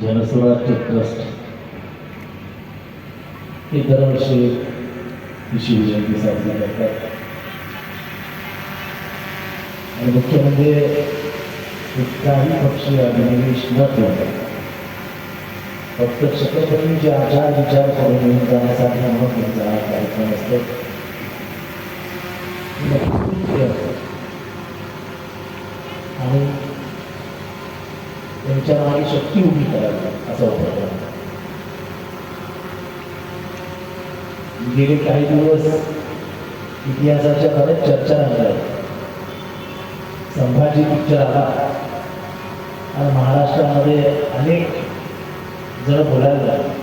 Janswarajya trust हे दरवर्षी ही शिवजयंती साजरी करतात. आणि मुख्य म्हणजे काही पक्षी अभिनिवेश न ठेवतात, फक्त छत्रपतींचे आचार विचार करून घेऊन जाण्यासाठी म्हणून त्यांचा हा कार्यक्रम असतो. आणि त्यांच्या मागे शक्ती उभी करावी असा उपक्रम. गेले काही दिवस इतिहासाच्या बऱ्याच चर्चा झाल्या. संभाजी पिक्चर आला आणि महाराष्ट्रामध्ये अनेक जण बोलायला लागले.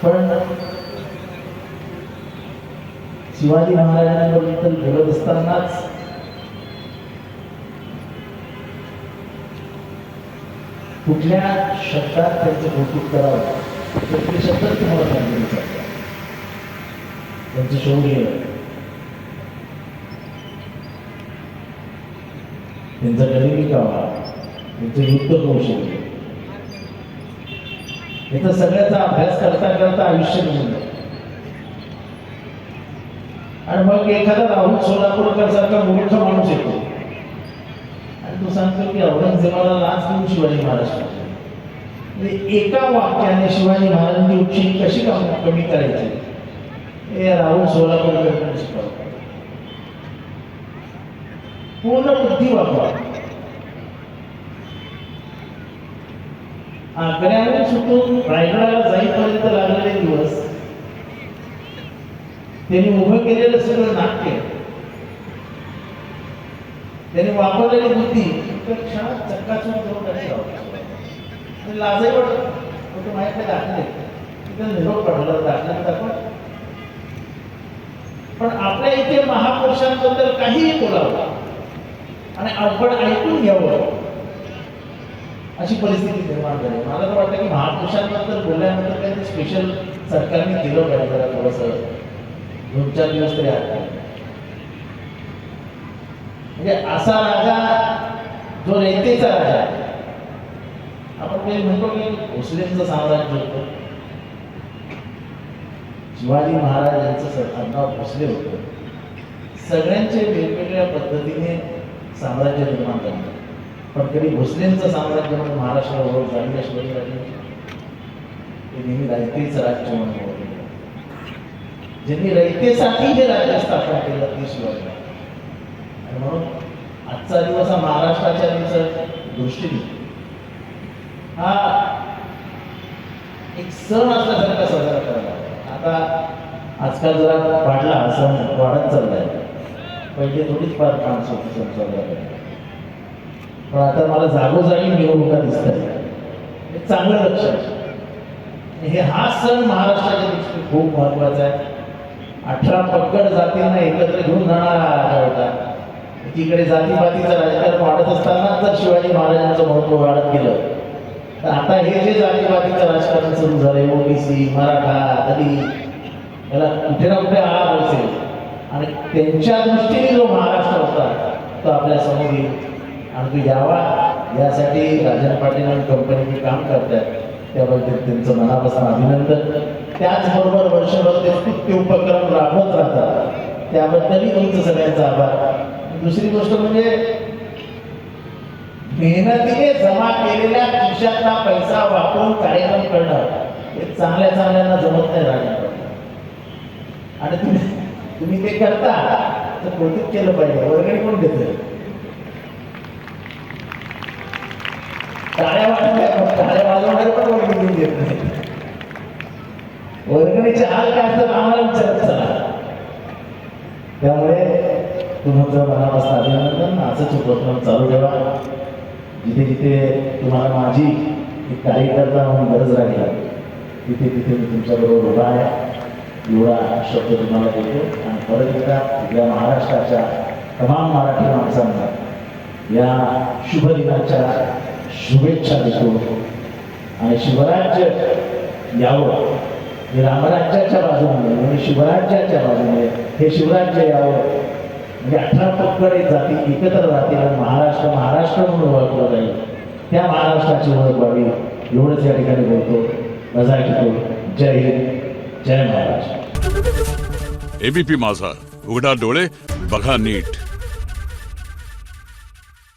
पण शिवाजी महाराजांबद्दल बोलत असतानाच कुठल्या शब्दात त्यांचं कौतुक करावं ते शब्दात तुम्हाला सांगितलं जातं. त्यांचं शौर्य, त्यांचा गरिबी कावा, त्यांचं युद्ध कौशल्य, याचा सगळ्याचा अभ्यास करता करता आयुष्य निघून. आणि मग एखादा राहुल सोलापूरकरसारखा मूर्ख माणूस येतो आणि तो सांगतो की औरंगजेबाला लाच देऊन शिवाजी महाराज म्हणजे एका वाक्याने शिवाजी महाराजांची उंची कशी कमी करायची हे राहुल सोलापूरकर शिकवतात. पूर्ण बुद्धी वापरा. आग्र्याहून सुटून रायगडाला जाईपर्यंत लागलेले दिवस त्यांनी उभं केलेलं सगळं नाट्य, त्यांनी वापरलेली बुद्धी क्षणात चक्काचूर करून आणि लाजही वाटत माहिती नाही दाखले तिथं निरोप पाठवला दाखले दाखव. पण आपल्या इथे महापुरुषांबद्दल काहीही बोलावं आणि आपण ऐकून घ्यावं अशी परिस्थिती निर्माण झाली. मला तर वाटतं की महापुरुषांबद्दल बोलल्यानंतर काही स्पेशल सरकारने केलं पाहिजे. जरा थोडंसं 2-4 दिवस तरी आहे. म्हणजे असा राजा जो रयतेचा राजा, आपण काही म्हणतो की भोसलेंचं साम्राज्य होतं. शिवाजी महाराज यांचं आडनाव भोसले होतं. सगळ्यांचे वेगवेगळ्या पद्धतीने साम्राज्य निर्माण झालं, पण कधी भोसलेंचं साम्राज्य म्हणून महाराष्ट्राला ओळख झाली या शिवाजी राजांची. ते नेहमी रयतेचं राज्य म्हणून ओळखलं. ज्यांनी रयतेसाठी हे राज्य स्थापन केलं ते शिवाजी. आणि म्हणून आजचा दिवस हा महाराष्ट्राच्या दृष्टीने हा एक सण असल्यासारखा साजरा करायला. आता आजकाल जरा वाढला, सण वाढत चाललाय. पहिले थोडीच फार माणसं सण साजरा करायला, पण आता मला जागोजागी मिरवणुका दिसत आहे. एक चांगलं लक्ष आहे. हे हा सण महाराष्ट्राच्या दृष्टीने खूप महत्वाचा आहे. 18 पगड जातींना एकत्र घेऊन जाणारा राजा होता. एकीकडे जातीपातीचं राजकारण वाढत असताना जर शिवाजी महाराजांचं महत्व वाढत गेलं तर आता हे जे जातीपातीचं राजकारण सुरू झालंय, ओबीसी, मराठा, दलित, याला कुठे ना कुठे आळा बसेल. आणि त्यांच्या दृष्टीने जो महाराष्ट्र होता तो आपल्या समोर येईल आणि तो यावा यासाठी राजन पाटील आणि कंपनी काम करतात. त्याबद्दल त्यांचं मनापासून अभिनंदन. त्याचबरोबर वर्षभर ते स्तुत्य उपक्रम राबवत राहतात, त्याबद्दलही तुमचं सगळ्यांचा आभार. दुसरी गोष्ट म्हणजे मेहनतीने जमा केलेल्या खिशातला पैसा वापरून कार्यक्रम करणं हे चांगल्याना जमत नाही राजा. आणि तुम्ही ते करता तर कौतुक केलं पाहिजे. वर्गणी कोण देतं? टाळ्या वाजवणारे पण वर्गणी देत नाही. वर्गणीचे हाल काय असतात आम्हाला विचारत चला. त्यामुळे तुमचं मनापासून अभिनंदन. असंच उपक्रम चालू ठेवा. जिथे जिथे तुम्हाला माझी एक कार्यकर्ता म्हणून गरज राहिली तिथे तिथे मी तुमच्याबरोबर उभा आहे. एवढा शब्द तुम्हाला देतो. आणि परत एकदा या महाराष्ट्राच्या तमाम मराठी माणसांना या शुभ दिनाच्या शुभेच्छा देतो. आणि शिवराज्य यावं, हे रामराज्याच्या बाजूने आणि शिवराज्याच्या बाजूने हे शिवराज्य यावं म्हणजे 18 पक्कड जाती एकत्र राहतील आणि महाराष्ट्र महाराष्ट्र म्हणून ओळखलं जाईल. त्या महाराष्ट्राची ओळख व्हावी एवढंच या ठिकाणी बोलतो. रजा घेतो. जय हिंद, जय महाराष्ट्र. एबीपी माझा, उघडा डोळे बघा नीट.